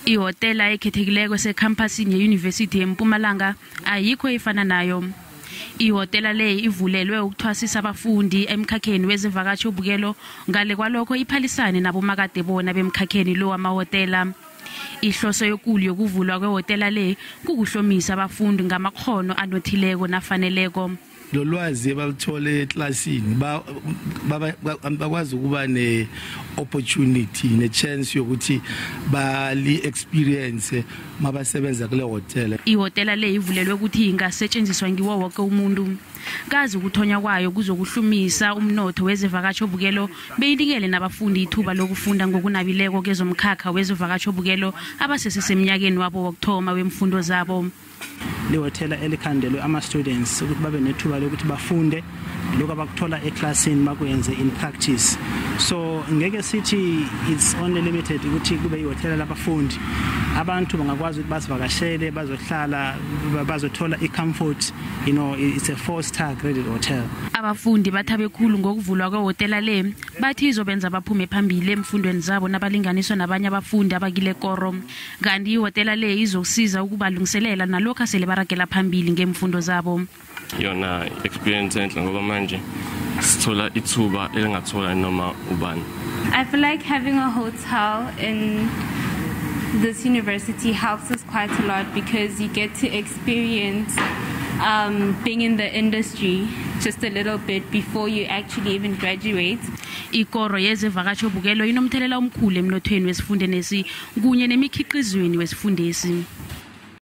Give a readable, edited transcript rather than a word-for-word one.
Ihotela ekhethekileko ekhamphasini yeYunivesithi yeMpumalanga ayikho efana nayo. Ihotela le ivulelwe ukuthwasisa abafundi emkhakheni wezokuvakatjhabukelo ngale kwalokho iphalisane nabomakade bona bemkhakheni lo wamahotela. Ihloso yokulu yokuvulwa kwehotela le kukuhlomisa abafundi ngamakghono anothileko nafaneleko. Lolwazi abalithole eklasini bakwazi ukuba ne opportunity ne chance yokuthi bali experience mabasebenza kule hotel. Ihotela le ivulelwe ukuthi ingasetshenziswa ngiwo wonke umuntu. Kazi ukuthonya kwayo kuzokuhlumisa umnotho wezokuvakatjhabukelo beyinikele nabafundi ithuba lokufunda ngokunabileko kezomkhakha wezokuvakatjhabukelo abaseseminyakeni wabo wokuthoma wemfundo zabo. Le hotela elikhandelwe ama students ukuthi babe nethuba lokuthi bafunde lokho abakuthola eclassini bakwenze in practice. So ngeke sithi it's only limited ukuthi kube ihotela labafundi. Abantu bangakwazi ukuthi basivakashele bazohlala bazothola icomfort, it's a 4-star graded hotel. Abafundi bathabe khulu ngokuvulwa kwehotela le bathi izobenza baphume phambili emfundweni zabo nabalinganiswa nabanye abafundi abakile koro. Kanti ihotela le izokusiza ukubalungiselela nalokho sele baragela phambili ngemfundo zabo. Yona experience enhle ngoba manje sithola ithuba elingathola noma ubani. I feel like having a hotel in this university helps us quite a lot because you get to experience being in the industry just a little bit before you actually even graduate. Ikoro yezokuvakatjhabukelo inomthelela omkhulu emnothweni wesifundeni kunye nemikhiqizweni wesifundesi.